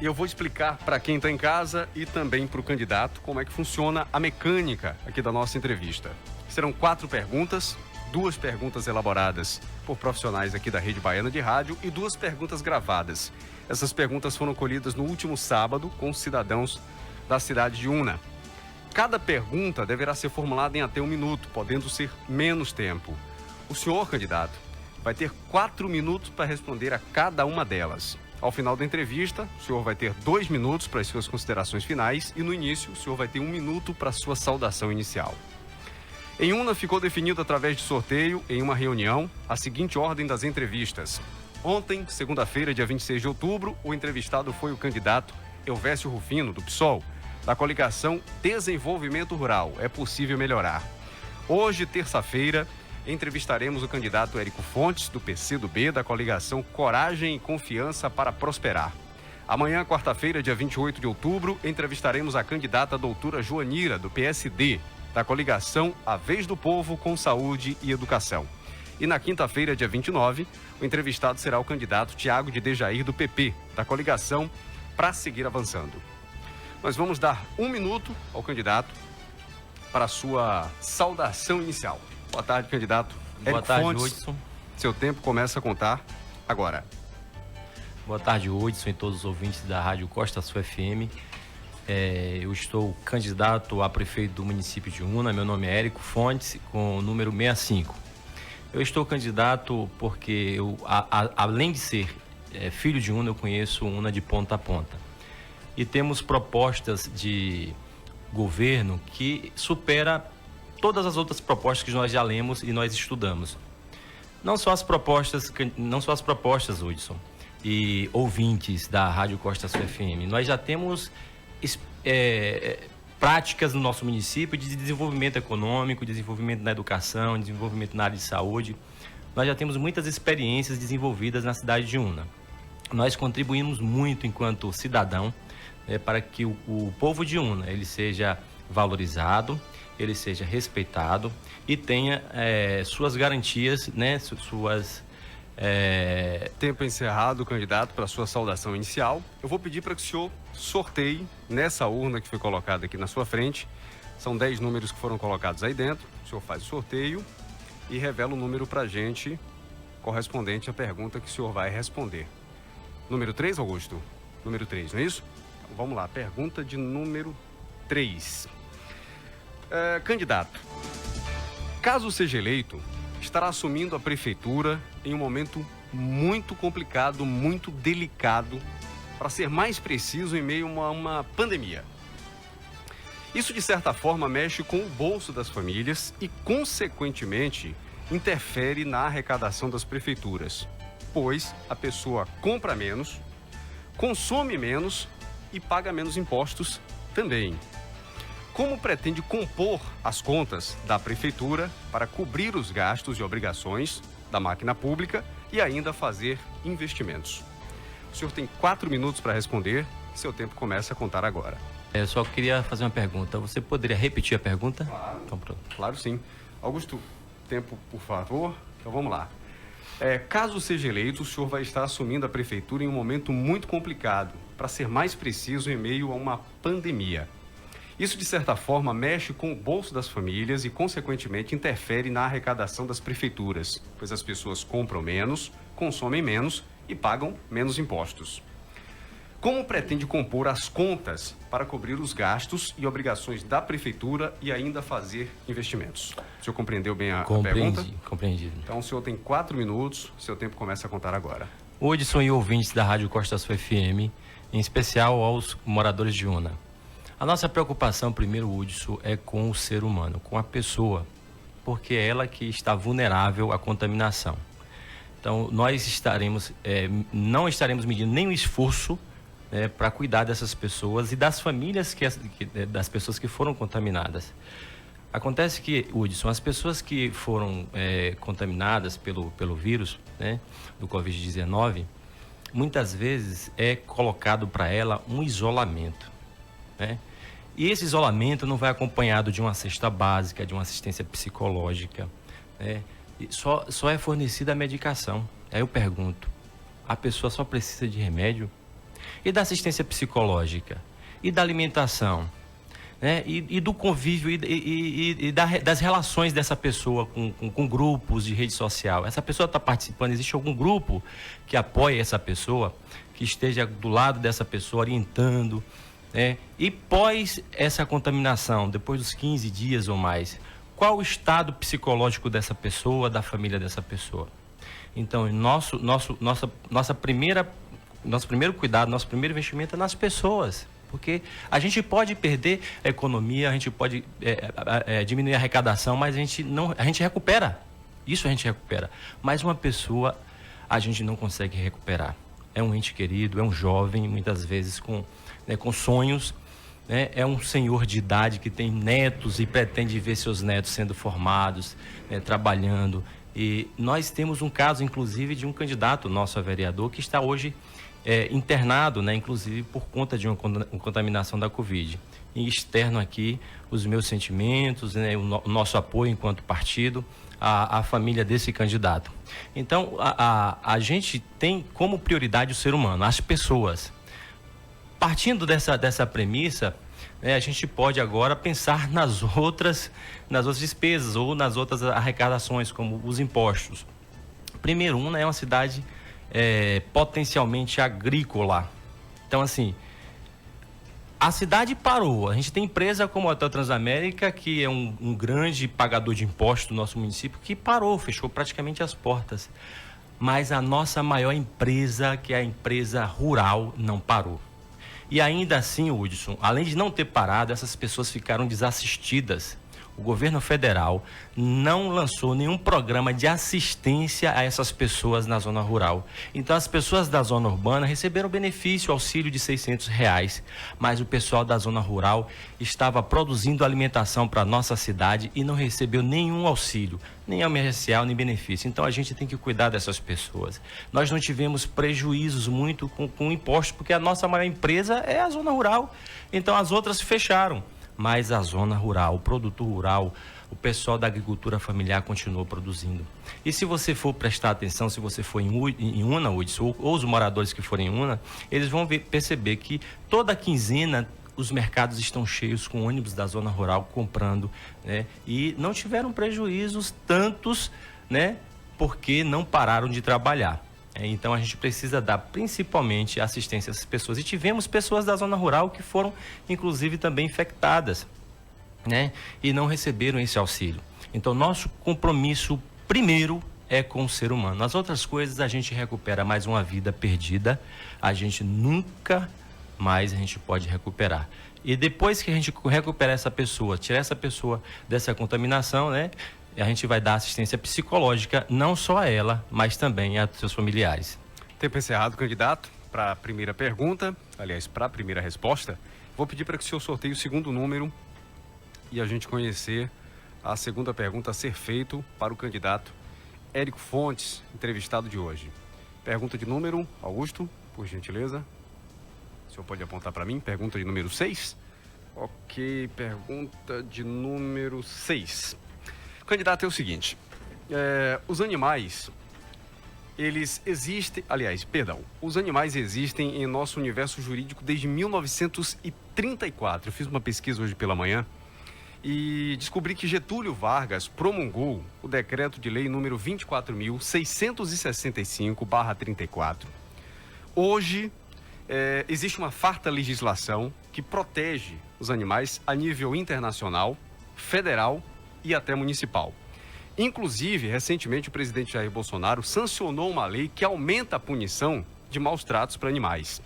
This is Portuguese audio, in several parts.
E eu vou explicar para quem está em casa e também para o candidato como é que funciona a mecânica aqui da nossa entrevista. Serão 4 perguntas, 2 perguntas elaboradas por profissionais aqui da Rede Baiana de Rádio e 2 perguntas gravadas. Essas perguntas foram colhidas no último sábado com os cidadãos da cidade de Una. Cada pergunta deverá ser formulada em até 1 minuto, podendo ser menos tempo. O senhor, candidato, vai ter 4 minutos para responder a cada uma delas. Ao final da entrevista, o senhor vai ter 2 minutos para as suas considerações finais e no início o senhor vai ter 1 minuto para a sua saudação inicial. Em Una ficou definido através de sorteio, em uma reunião, a seguinte ordem das entrevistas. Ontem, segunda-feira, dia 26 de outubro, o entrevistado foi o candidato Elvésio Rufino, do PSOL, da coligação Desenvolvimento Rural. É possível melhorar. Hoje, terça-feira, entrevistaremos o candidato Érico Fontes, do PCdoB, da coligação Coragem e Confiança para Prosperar. Amanhã, quarta-feira, dia 28 de outubro, entrevistaremos a candidata doutora Joanira, do PSD, da coligação A Vez do Povo com Saúde e Educação. E na quinta-feira, dia 29, o entrevistado será o candidato Tiago de Dejair, do PP, da coligação Pra Seguir Avançando. Nós vamos dar 1 minuto ao candidato para a sua saudação inicial. Boa tarde, candidato. Boa tarde, Hudson. Seu tempo começa a contar agora. Boa tarde, Hudson, e todos os ouvintes da Rádio Costa Sul FM. Eu estou candidato a prefeito do município de Una. Meu nome é Érico Fontes, com o número 65. Eu estou candidato porque, além de ser filho de Una, eu conheço Una de ponta a ponta. E temos propostas de governo que supera todas as outras propostas que nós já lemos e nós estudamos. Não só as propostas, Hudson, e ouvintes da Rádio Costa Sul FM. Nós já temos práticas no nosso município de desenvolvimento econômico, desenvolvimento na educação, desenvolvimento na área de saúde. Nós já temos muitas experiências desenvolvidas na cidade de Una. Nós contribuímos muito enquanto cidadão para que o povo de Una ele seja valorizado, ele seja respeitado e tenha suas garantias, né, Tempo encerrado, candidato, para a sua saudação inicial. Eu vou pedir para que o senhor sorteie nessa urna que foi colocada aqui na sua frente. São 10 números que foram colocados aí dentro. O senhor faz o sorteio e revela o número para a gente correspondente à pergunta que o senhor vai responder. Número 3, Augusto? Número 3, não é isso? Então, vamos lá, pergunta de número 3. Candidato, caso seja eleito, estará assumindo a prefeitura em um momento muito complicado, muito delicado, para ser mais preciso, em meio a uma pandemia. Isso, de certa forma, mexe com o bolso das famílias e, consequentemente, interfere na arrecadação das prefeituras, pois a pessoa compra menos, consome menos e paga menos impostos também. Como pretende compor as contas da prefeitura para cobrir os gastos e obrigações da máquina pública e ainda fazer investimentos? O senhor tem 4 minutos para responder. Seu tempo começa a contar agora. Eu só queria fazer uma pergunta. Você poderia repetir a pergunta? Claro. Então, pronto. Claro, sim. Augusto, tempo, por favor. Então vamos lá. Caso seja eleito, o senhor vai estar assumindo a prefeitura em um momento muito complicado, para ser mais preciso, em meio a uma pandemia. Isso, de certa forma, mexe com o bolso das famílias e, consequentemente, interfere na arrecadação das prefeituras, pois as pessoas compram menos, consomem menos e pagam menos impostos. Como pretende compor as contas para cobrir os gastos e obrigações da prefeitura e ainda fazer investimentos? O senhor compreendeu bem a pergunta? Compreendido. Então, o senhor tem 4 minutos, seu tempo começa a contar agora. Hudson e ouvintes da Rádio Costa Sul FM, em especial aos moradores de Una. A nossa preocupação, primeiro, Hudson, é com o ser humano, com a pessoa, porque é ela que está vulnerável à contaminação. Então, nós não estaremos medindo nenhum esforço para cuidar dessas pessoas e das famílias das pessoas que foram contaminadas. Acontece que, Hudson, as pessoas que foram contaminadas pelo vírus, né, do Covid-19, muitas vezes é colocado para ela um isolamento, né? E esse isolamento não vai acompanhado de uma cesta básica, de uma assistência psicológica, né? E só é fornecida a medicação. Aí eu pergunto, a pessoa só precisa de remédio? e da assistência psicológica, e da alimentação, né? E do convívio das relações dessa pessoa com grupos de rede social. Essa pessoa está participando, existe algum grupo que apoie essa pessoa, que esteja do lado dessa pessoa orientando, né? E pós essa contaminação, depois dos 15 dias ou mais, qual o estado psicológico dessa pessoa, da família dessa pessoa? Então, nosso primeiro cuidado, nosso primeiro investimento é nas pessoas. Porque a gente pode perder a economia, a gente pode diminuir a arrecadação, mas a gente recupera. Isso a gente recupera. Mas uma pessoa a gente não consegue recuperar. É um ente querido, é um jovem, muitas vezes com sonhos, né? É um senhor de idade que tem netos e pretende ver seus netos sendo formados, né, trabalhando. E nós temos um caso, inclusive, de um candidato nosso a vereador que está hoje internado, né, inclusive por conta de uma contaminação da Covid. E externo aqui os meus sentimentos, né, o nosso apoio enquanto partido à família desse candidato. Então, a gente tem como prioridade o ser humano, as pessoas. Partindo dessa premissa, né, a gente pode agora pensar nas outras despesas ou nas outras arrecadações, como os impostos. Primeiro, é uma cidade potencialmente agrícola. Então, assim, a cidade parou. A gente tem empresa como a Hotel Transamérica, que é um grande pagador de impostos do nosso município, que parou, fechou praticamente as portas. Mas a nossa maior empresa, que é a empresa rural, não parou. E ainda assim, Hudson, além de não ter parado, essas pessoas ficaram desassistidas. O governo federal não lançou nenhum programa de assistência a essas pessoas na zona rural. Então, as pessoas da zona urbana receberam benefício, auxílio de R$600, mas o pessoal da zona rural estava produzindo alimentação para a nossa cidade e não recebeu nenhum auxílio, nem emergencial, nem benefício. Então, a gente tem que cuidar dessas pessoas. Nós não tivemos prejuízos muito com impostos, porque a nossa maior empresa é a zona rural. Então, as outras fecharam. Mas a zona rural, o produto rural, o pessoal da agricultura familiar continuou produzindo. E se você for prestar atenção, se você for em Una, ou os moradores que forem em Una, eles vão perceber que toda quinzena os mercados estão cheios com ônibus da zona rural comprando, né? E não tiveram prejuízos tantos, né? Porque não pararam de trabalhar. Então, a gente precisa dar principalmente assistência a essas pessoas. E tivemos pessoas da zona rural que foram, inclusive, também infectadas, né? E não receberam esse auxílio. Então, nosso compromisso primeiro é com o ser humano. As outras coisas a gente recupera, mais uma vida perdida, a gente nunca mais a gente pode recuperar. E depois que a gente recuperar essa pessoa, tirar essa pessoa dessa contaminação, né? A gente vai dar assistência psicológica, não só a ela, mas também a seus familiares. Tempo encerrado, candidato. Para a primeira pergunta, aliás, para a primeira resposta, vou pedir para que o senhor sorteie o segundo número e a gente conhecer a segunda pergunta a ser feita para o candidato Érico Fontes, entrevistado de hoje. Pergunta de número, Augusto, por gentileza. O senhor pode apontar para mim, pergunta de número 6. Ok, pergunta de número 6. Candidato, é o seguinte, os animais, os animais existem em nosso universo jurídico desde 1934. Eu fiz uma pesquisa hoje pela manhã e descobri que Getúlio Vargas promulgou o decreto de lei número 24.665/34. Hoje, existe uma farta legislação que protege os animais a nível internacional, federal e até municipal. Inclusive, recentemente, o presidente Jair Bolsonaro sancionou uma lei que aumenta a punição de maus tratos para animais.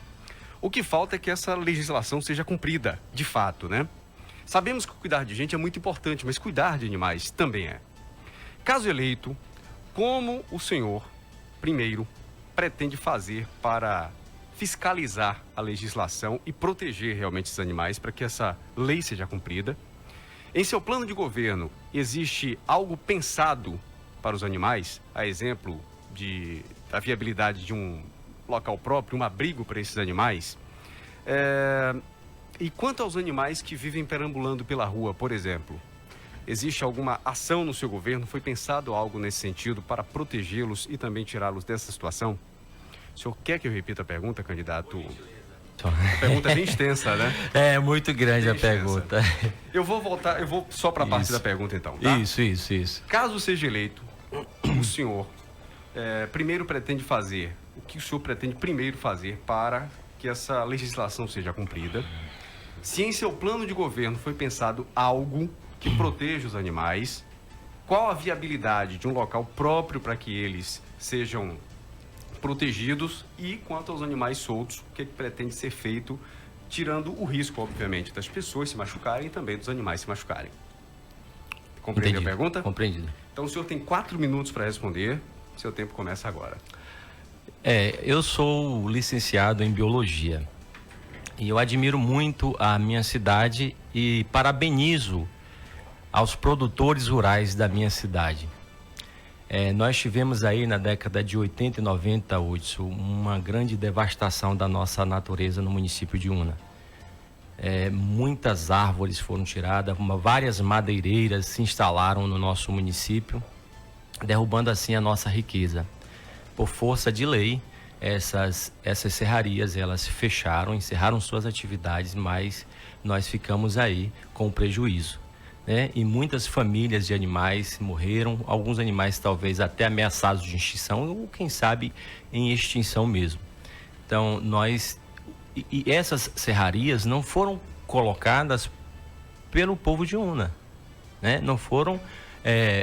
O que falta é que essa legislação seja cumprida, de fato, né? Sabemos que cuidar de gente é muito importante, mas cuidar de animais também é. Caso eleito, como o senhor, primeiro, pretende fazer para fiscalizar a legislação e proteger realmente esses animais para que essa lei seja cumprida? Em seu plano de governo, existe algo pensado para os animais, a exemplo da viabilidade de um local próprio, um abrigo para esses animais? E quanto aos animais que vivem perambulando pela rua, por exemplo, existe alguma ação no seu governo? Foi pensado algo nesse sentido para protegê-los e também tirá-los dessa situação? O senhor quer que eu repita a pergunta, candidato A pergunta é bem extensa, né? É muito grande Bem a pergunta. Eu vou só para a parte da pergunta então, tá? Isso. Caso seja eleito, o senhor primeiro pretende fazer, o que o senhor pretende primeiro fazer para que essa legislação seja cumprida? Se em seu plano de governo foi pensado algo que proteja os animais, qual a viabilidade de um local próprio para que eles sejam protegidos e quanto aos animais soltos, o que pretende ser feito, tirando o risco, obviamente, das pessoas se machucarem e também dos animais se machucarem? Compreendeu a pergunta? Compreendido. Então o senhor tem 4 minutos para responder, seu tempo começa agora. Eu sou licenciado em biologia e eu admiro muito a minha cidade e parabenizo aos produtores rurais da minha cidade. Nós tivemos aí na década de 80 e 90, Hudson, uma grande devastação da nossa natureza no município de Una. Muitas árvores foram tiradas, várias madeireiras se instalaram no nosso município, derrubando assim a nossa riqueza. Por força de lei, essas serrarias, elas fecharam, encerraram suas atividades, mas nós ficamos aí com prejuízo, né? E muitas famílias de animais morreram, alguns animais talvez até ameaçados de extinção, ou quem sabe em extinção mesmo. Então, e essas serrarias não foram colocadas pelo povo de Una, né? Não foram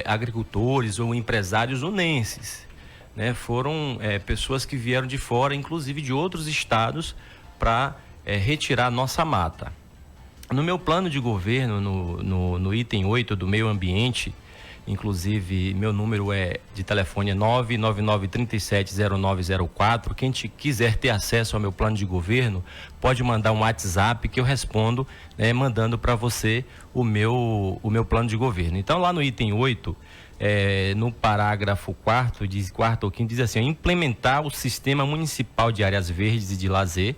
agricultores ou empresários unenses, né? Foram pessoas que vieram de fora, inclusive de outros estados, para retirar nossa mata. No meu plano de governo, no item 8 do meio ambiente, inclusive meu número de telefone é 999370904. Quem quiser ter acesso ao meu plano de governo, pode mandar um WhatsApp que eu respondo, né, mandando para você o meu plano de governo. Então, lá no item 8, no parágrafo 4º ou 5º, diz assim: implementar o sistema municipal de áreas verdes e de lazer,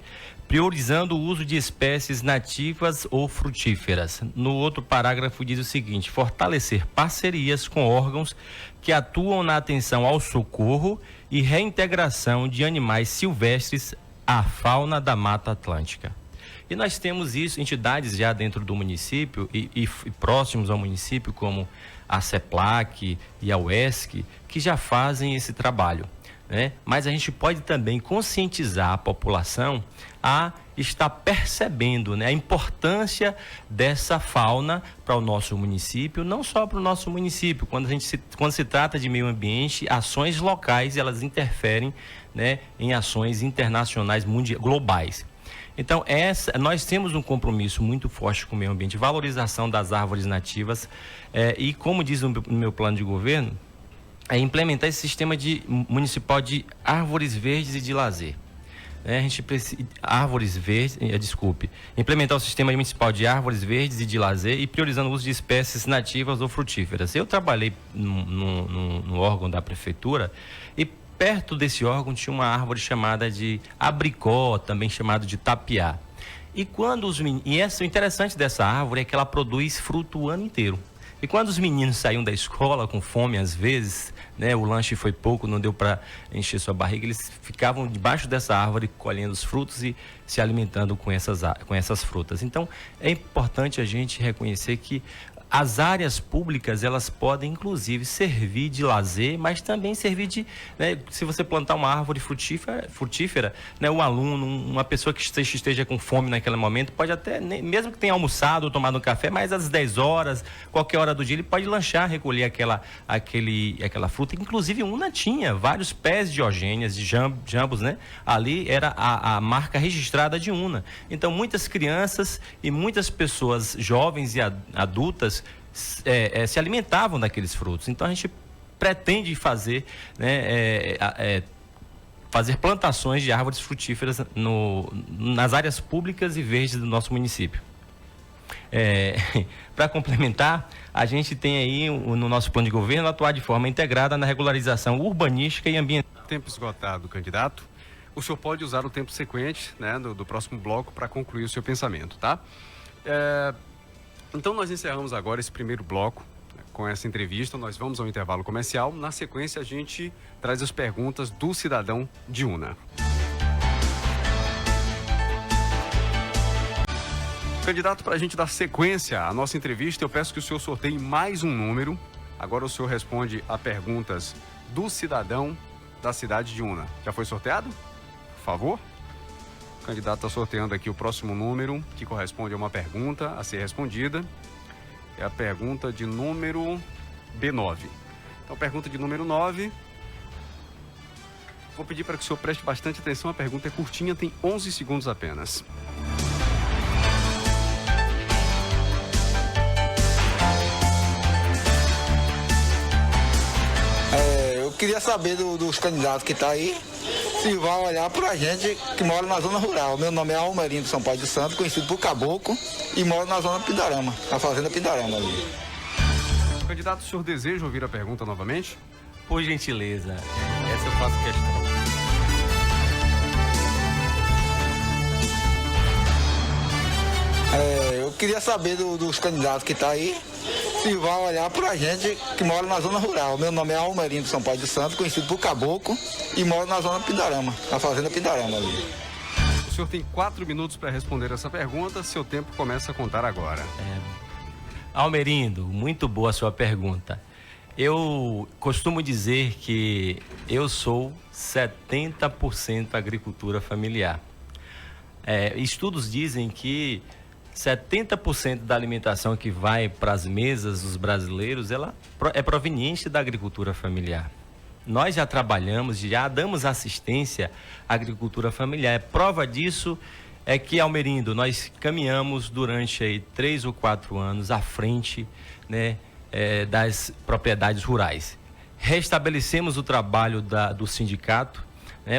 priorizando o uso de espécies nativas ou frutíferas. No outro parágrafo diz o seguinte: fortalecer parcerias com órgãos que atuam na atenção ao socorro e reintegração de animais silvestres à fauna da Mata Atlântica. E nós temos isso, entidades já dentro do município e próximos ao município, como a CEPLAC e a UESC, que já fazem esse trabalho, né? Mas a gente pode também conscientizar a população a estar percebendo, né, a importância dessa fauna para o nosso município, não só para o nosso município. Quando se trata de meio ambiente, ações locais, elas interferem, né, em ações internacionais, globais. Então, nós temos um compromisso muito forte com o meio ambiente, valorização das árvores nativas, e como diz no meu plano de governo, implementar esse sistema municipal de árvores verdes e de lazer. A gente precisa implementar o sistema municipal de árvores verdes e de lazer e priorizando o uso de espécies nativas ou frutíferas. Eu trabalhei no órgão da prefeitura e perto desse órgão tinha uma árvore chamada de abricó, também chamado de tapiá. E o interessante dessa árvore é que ela produz fruto o ano inteiro. E quando os meninos saíam da escola com fome, às vezes, né, o lanche foi pouco, não deu para encher sua barriga, eles ficavam debaixo dessa árvore colhendo os frutos e se alimentando com essas frutas. Então, é importante a gente reconhecer que as áreas públicas, elas podem inclusive servir de lazer, mas também servir né, se você plantar uma árvore frutífera, né, um aluno, uma pessoa que esteja com fome naquele momento, pode até, mesmo que tenha almoçado ou tomado um café, mas às 10 horas, qualquer hora do dia, ele pode lanchar, recolher aquela fruta. Inclusive, Una tinha vários pés de diogênias, de jambos, né? Ali era a marca registrada de Una. Então, muitas crianças e muitas pessoas jovens e adultas se alimentavam daqueles frutos. Então a gente pretende fazer, né, fazer plantações de árvores frutíferas nas áreas públicas e verdes do nosso município. Para complementar, a gente tem aí no nosso plano de governo atuar de forma integrada na regularização urbanística e ambiental. Tempo esgotado, candidato. O senhor pode usar o tempo sequente, né, do próximo bloco para concluir o seu pensamento, tá? Então nós encerramos agora esse primeiro bloco, né, com essa entrevista. Nós vamos ao intervalo comercial. Na sequência a gente traz as perguntas do cidadão de Una. Candidato, para a gente dar sequência à nossa entrevista, eu peço que o senhor sorteie mais um número. Agora o senhor responde a perguntas do cidadão da cidade de Una. Já foi sorteado? Por favor. O candidato está sorteando aqui o próximo número, que corresponde a uma pergunta a ser respondida. É a pergunta de número B9. Então, pergunta de número 9. Vou pedir para que o senhor preste bastante atenção. A pergunta é curtinha, tem 11 segundos apenas. Eu queria saber dos candidatos que estão aí, se vai olhar pra gente que mora na zona rural. Meu nome é Almerinho de São Paulo de Santos, conhecido por Caboclo, e moro na zona Pindarama, na fazenda Pindarama ali. Candidato, o senhor deseja ouvir a pergunta novamente? Por gentileza, essa eu faço questão. Eu queria saber dos candidatos que estão aí, se vai olhar pra gente que mora na zona rural. Meu nome é Almerinho de São Paulo de Santos, conhecido por Caboclo, e moro na zona Pindarama, na fazenda Pindarama ali. O senhor tem 4 minutos para responder essa pergunta, seu tempo começa a contar agora. Almerindo, muito boa a sua pergunta. Eu costumo dizer que eu sou 70% agricultura familiar. Estudos dizem que 70% da alimentação que vai para as mesas dos brasileiros, ela é proveniente da agricultura familiar. Nós já trabalhamos, já damos assistência à agricultura familiar. Prova disso é que, Almerindo, nós caminhamos durante aí 3 ou 4 anos à frente, né, das propriedades rurais. Restabelecemos o trabalho do sindicato.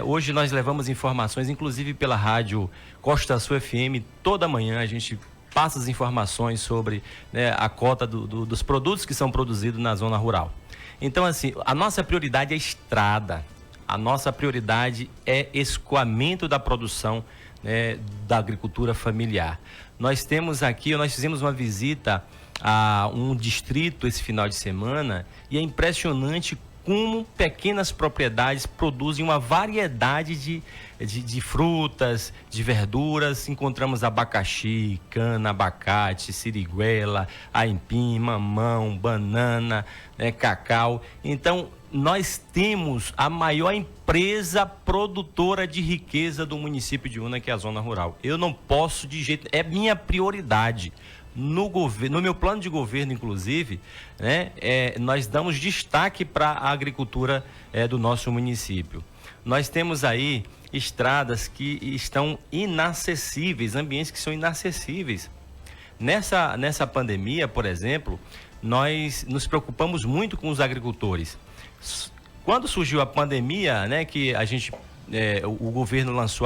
Hoje nós levamos informações, inclusive pela rádio Costa Sul FM, toda manhã a gente passa as informações sobre, né, a cota dos produtos que são produzidos na zona rural. Então, assim, a nossa prioridade é estrada, a nossa prioridade é escoamento da produção, né, da agricultura familiar. Nós fizemos uma visita a um distrito esse final de semana e é impressionante como pequenas propriedades produzem uma variedade de frutas, de verduras. Encontramos abacaxi, cana, abacate, siriguela, aipim, mamão, banana, cacau. Então, nós temos a maior empresa produtora de riqueza do município de Una, que é a zona rural. Eu não posso de jeito... É minha prioridade. No meu plano de governo, inclusive, nós damos destaque para a agricultura do nosso município. Nós temos aí estradas que estão inacessíveis, ambientes que são inacessíveis. Nessa pandemia, por exemplo, nós nos preocupamos muito com os agricultores. Quando surgiu a pandemia, que o governo lançou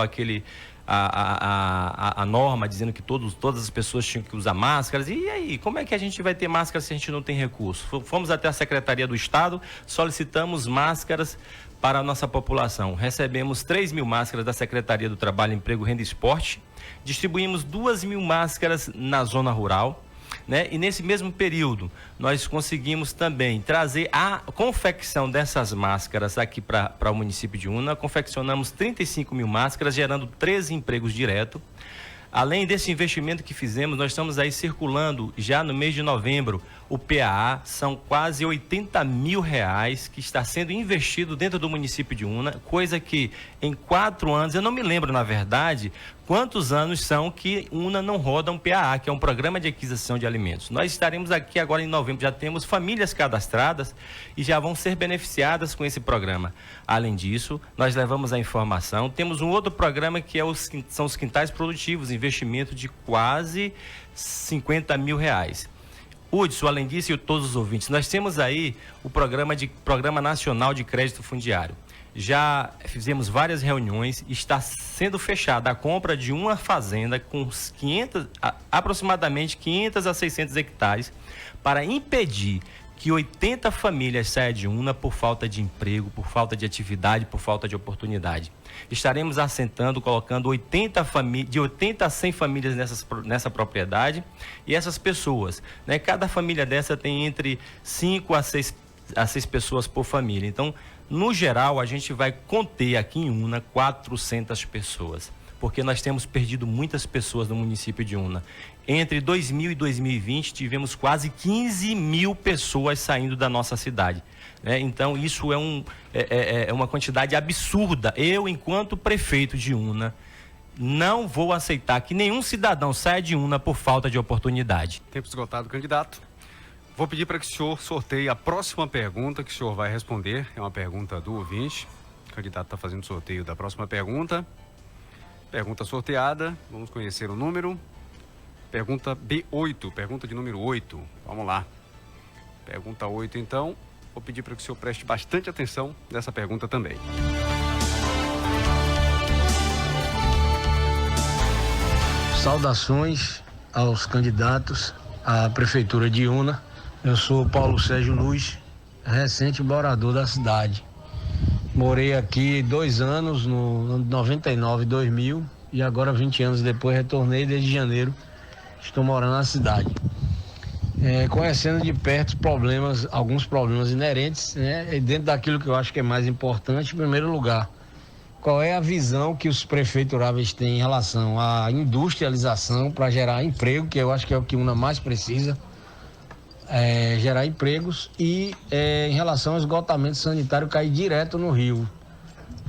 a norma dizendo que todas as pessoas tinham que usar máscaras. E aí, como é que a gente vai ter máscara se a gente não tem recurso? Fomos até a Secretaria do Estado, solicitamos máscaras para a nossa população. Recebemos 3.000 máscaras da Secretaria do Trabalho, Emprego, Renda e Esporte. Distribuímos 2.000 máscaras na zona rural. E nesse mesmo período, nós conseguimos também trazer a confecção dessas máscaras aqui para o município de Una. Confeccionamos 35.000 máscaras, gerando 13 empregos diretos. Além desse investimento que fizemos, nós estamos aí circulando já no mês de novembro o PAA, são quase R$80 mil que está sendo investido dentro do município de Una, coisa que em 4 anos, eu não me lembro na verdade quantos anos são que Una não roda um PAA, que é um programa de aquisição de alimentos. Nós estaremos aqui agora em novembro, já temos famílias cadastradas e já vão ser beneficiadas com esse programa. Além disso, nós levamos a informação, temos um outro programa que são os quintais produtivos, investimento de quase R$50 mil. Hudson, além disso, e todos os ouvintes, nós temos aí o Programa Nacional de Crédito Fundiário. Já fizemos várias reuniões, está sendo fechada a compra de uma fazenda com aproximadamente 500 a 600 hectares para impedir que 80 famílias saiam de Una por falta de emprego, por falta de atividade, por falta de oportunidade. Estaremos assentando, colocando de 80 a 100 famílias nessa propriedade, e essas pessoas, cada família dessa tem entre 5 a 6 pessoas por família. Então, no geral, a gente vai conter aqui em Una 400 pessoas. porque nós temos perdido muitas pessoas no município de Una. Entre 2000 e 2020, tivemos quase 15 mil pessoas saindo da nossa cidade. Então, isso é uma quantidade absurda. Eu, enquanto prefeito de Una, não vou aceitar que nenhum cidadão saia de Una por falta de oportunidade. Tempo esgotado, candidato. Vou pedir para que o senhor sorteie a próxima pergunta que o senhor vai responder. É uma pergunta do ouvinte. O candidato está fazendo sorteio da próxima pergunta. Pergunta sorteada. Vamos conhecer o número. Pergunta B8, pergunta de número 8. Vamos lá. Pergunta 8, então. Vou pedir para que o senhor preste bastante atenção nessa pergunta também. Saudações aos candidatos à Prefeitura de Una. Eu sou Paulo Sérgio Luz, recente morador da cidade. Morei aqui 2 anos, no ano de 99 e 2000, e agora 20 anos depois retornei desde janeiro. Estou morando na cidade. Conhecendo de perto alguns problemas inerentes, e dentro daquilo que eu acho que é mais importante, em primeiro lugar, qual é a visão que os prefeituráveis têm em relação à industrialização para gerar emprego, que eu acho que é o que Una mais precisa, gerar empregos, e em relação ao esgotamento sanitário cair direto no rio,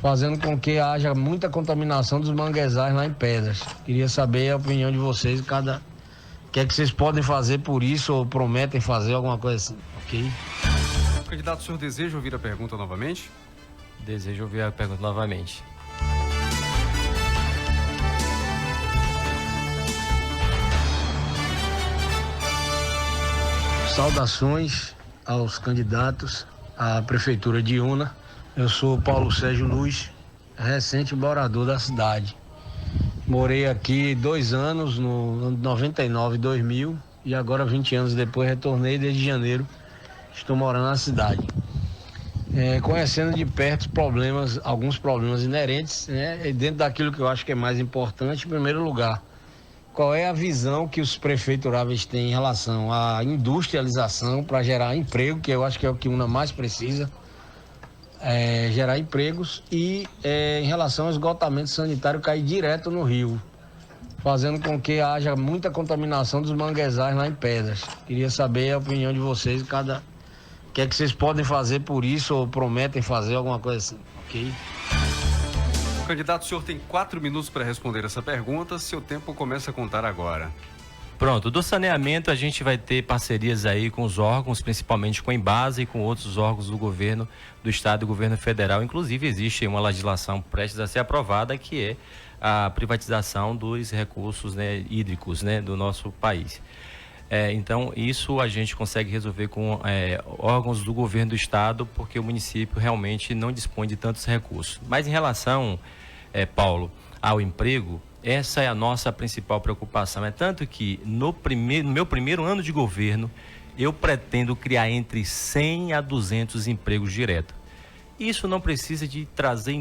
fazendo com que haja muita contaminação dos manguezais lá em Pedras. Queria saber a opinião de vocês, o que é que vocês podem fazer por isso ou prometem fazer alguma coisa assim, ok? Candidato, o senhor deseja ouvir a pergunta novamente? Desejo ouvir a pergunta novamente. Saudações aos candidatos à Prefeitura de Una. Eu sou Paulo Sérgio Luz, recente morador da cidade. Morei aqui 2 anos, no ano de 99 e 2000, e agora 20 anos depois retornei desde janeiro. Estou morando na cidade. Conhecendo de perto alguns problemas inerentes, e dentro daquilo que eu acho que é mais importante, em primeiro lugar, qual é a visão que os prefeituráveis têm em relação à industrialização para gerar emprego, que eu acho que é o que Una mais precisa, gerar empregos, e em relação ao esgotamento sanitário cair direto no rio, fazendo com que haja muita contaminação dos manguezais lá em Pedras. Queria saber a opinião de vocês, o que é que vocês podem fazer por isso ou prometem fazer alguma coisa assim, ok? Candidato, o senhor tem 4 minutos para responder essa pergunta. Seu tempo começa a contar agora. Pronto, do saneamento a gente vai ter parcerias aí com os órgãos, principalmente com a Embasa e com outros órgãos do governo do estado e do governo federal. Inclusive existe uma legislação prestes a ser aprovada, que é a privatização dos recursos, hídricos, do nosso país. Então isso a gente consegue resolver com órgãos do governo do estado, porque o município realmente não dispõe de tantos recursos. Mas em relação, Paulo, ao emprego, essa é a nossa principal preocupação. É tanto que no meu primeiro ano de governo, eu pretendo criar entre 100 a 200 empregos diretos. Isso não precisa de trazer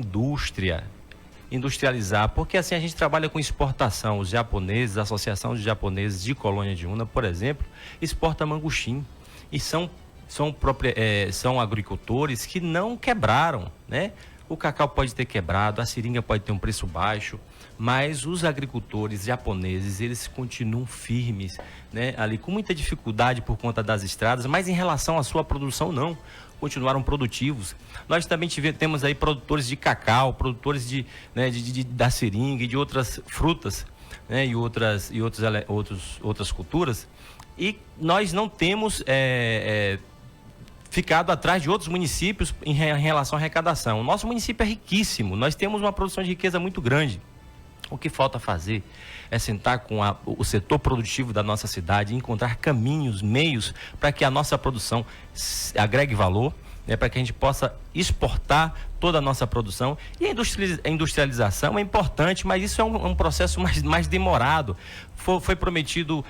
industrializar, porque assim a gente trabalha com exportação. Os japoneses, a Associação de Japoneses de Colônia de Una, por exemplo, exporta mangostim, e são agricultores que não quebraram, O cacau pode ter quebrado, a seringa pode ter um preço baixo, mas os agricultores japoneses, eles continuam firmes, ali com muita dificuldade por conta das estradas, mas em relação à sua produção não, continuaram produtivos. Nós também temos aí produtores de cacau, produtores da seringa e de outras frutas, e outras culturas, e nós não temos ficado atrás de outros municípios em relação à arrecadação. O nosso município é riquíssimo, nós temos uma produção de riqueza muito grande. O que falta fazer é sentar com o setor produtivo da nossa cidade e encontrar caminhos, meios para que a nossa produção agregue valor, para que a gente possa exportar toda a nossa produção. E a industrialização é importante, mas isso é um processo mais demorado. Foi prometido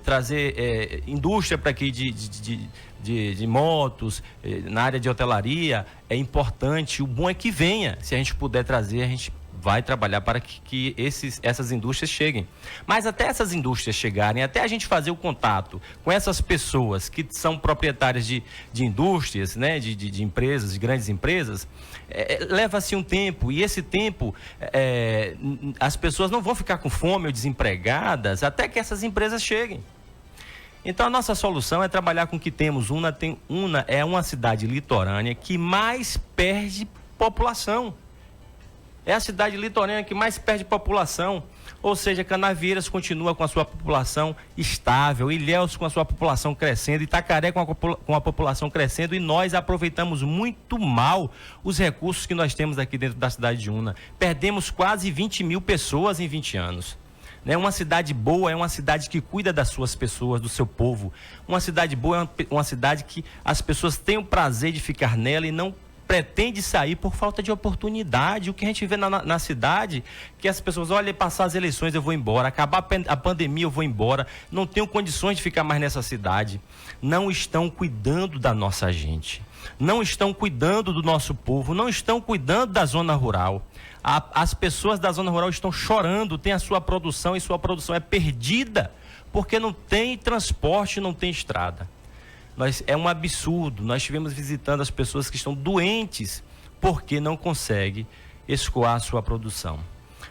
trazer indústria para aqui de motos, na área de hotelaria, é importante. O bom é que venha. Se a gente puder trazer, a gente vai trabalhar para que essas indústrias cheguem. Mas até essas indústrias chegarem, até a gente fazer o contato com essas pessoas que são proprietárias de indústrias, né, de empresas, de grandes empresas, leva-se um tempo, e esse tempo as pessoas não vão ficar com fome ou desempregadas até que essas empresas cheguem. Então a nossa solução é trabalhar com o que temos. Una é uma cidade litorânea que mais perde população. É a cidade litorânea que mais perde população. Ou seja, Canavieiras continua com a sua população estável, Ilhéus com a sua população crescendo, Itacaré com a população crescendo, e nós aproveitamos muito mal os recursos que nós temos aqui dentro da cidade de Una. Perdemos quase 20 mil pessoas em 20 anos. Uma cidade boa é uma cidade que cuida das suas pessoas, do seu povo. Uma cidade boa é uma cidade que as pessoas têm o prazer de ficar nela e não pretende sair por falta de oportunidade. O que a gente vê na cidade, que as pessoas, olha, passar as eleições eu vou embora, acabar a pandemia eu vou embora, não tenho condições de ficar mais nessa cidade. Não estão cuidando da nossa gente, não estão cuidando do nosso povo, não estão cuidando da zona rural. As pessoas da zona rural estão chorando, tem a sua produção e sua produção é perdida porque não tem transporte, não tem estrada. É um absurdo. Nós estivemos visitando as pessoas que estão doentes porque não conseguem escoar a sua produção,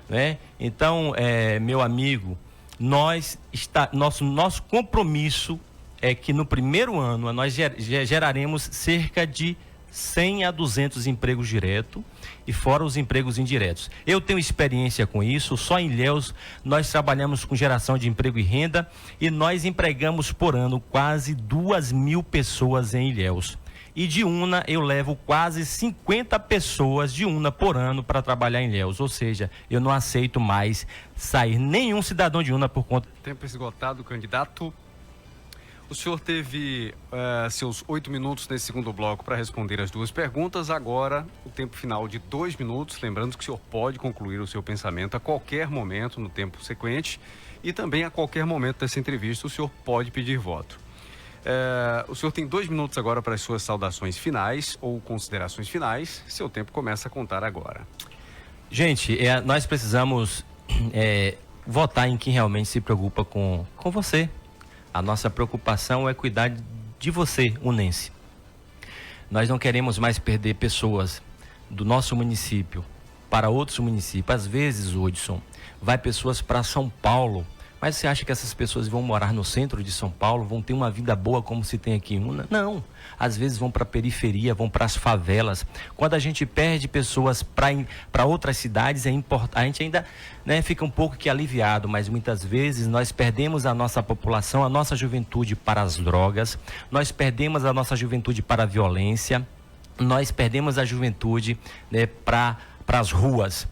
né? Então, meu amigo, nosso compromisso é que no primeiro ano nós geraremos cerca de 100 a 200 empregos diretos e fora os empregos indiretos. Eu tenho experiência com isso. Só em Ilhéus nós trabalhamos com geração de emprego e renda e nós empregamos por ano quase 2.000 pessoas em Ilhéus. E de Una eu levo quase 50 pessoas de Una por ano para trabalhar em Ilhéus. Ou seja, eu não aceito mais sair nenhum cidadão de Una por conta. Tempo esgotado, candidato. O senhor teve seus 8 minutos nesse segundo bloco para responder as duas perguntas. Agora, o tempo final de 2 minutos. Lembrando que o senhor pode concluir o seu pensamento a qualquer momento no tempo sequente. E também a qualquer momento dessa entrevista o senhor pode pedir voto. O senhor tem 2 minutos agora para as suas saudações finais ou considerações finais. Seu tempo começa a contar agora. Gente, nós precisamos votar em quem realmente se preocupa com você. A nossa preocupação é cuidar de você, unense. Nós não queremos mais perder pessoas do nosso município para outros municípios. Às vezes, Hudson, vai pessoas para São Paulo, mas você acha que essas pessoas vão morar no centro de São Paulo, vão ter uma vida boa como se tem aqui em Una? Não. Às vezes vão para a periferia, vão para as favelas. Quando a gente perde pessoas para outras cidades, a gente ainda fica um pouco que aliviado, mas muitas vezes nós perdemos a nossa população, a nossa juventude para as drogas, nós perdemos a nossa juventude para a violência, nós perdemos a juventude para as ruas.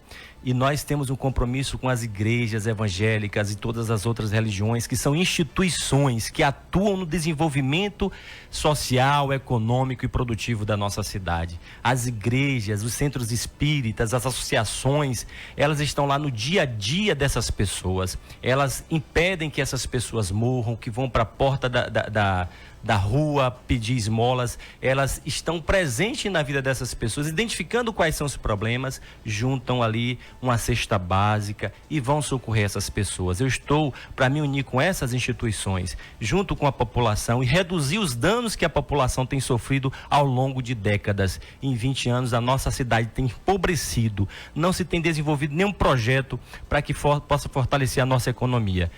E nós temos um compromisso com as igrejas evangélicas e todas as outras religiões, que são instituições que atuam no desenvolvimento social, econômico e produtivo da nossa cidade. As igrejas, os centros espíritas, as associações, elas estão lá no dia a dia dessas pessoas. Elas impedem que essas pessoas morram, que vão para a porta da rua pedir esmolas. Elas estão presentes na vida dessas pessoas, identificando quais são os problemas, juntam ali uma cesta básica e vão socorrer essas pessoas. Eu estou para me unir com essas instituições, junto com a população, e reduzir os danos que a população tem sofrido ao longo de décadas. Em 20 anos a nossa cidade tem empobrecido, não se tem desenvolvido nenhum projeto para que possa fortalecer a nossa economia,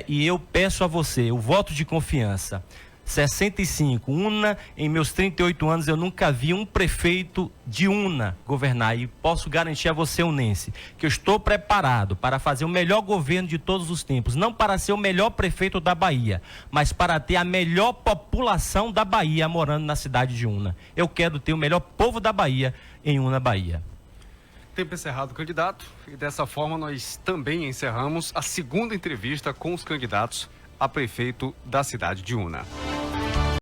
E eu peço a você o voto de confiança. 65, Una, em meus 38 anos eu nunca vi um prefeito de Una governar, e posso garantir a você, unense, que eu estou preparado para fazer o melhor governo de todos os tempos, não para ser o melhor prefeito da Bahia, mas para ter a melhor população da Bahia morando na cidade de Una. Eu quero ter o melhor povo da Bahia em Una, Bahia. Tempo encerrado, candidato, e dessa forma nós também encerramos a segunda entrevista com os candidatos a prefeito da cidade de Una.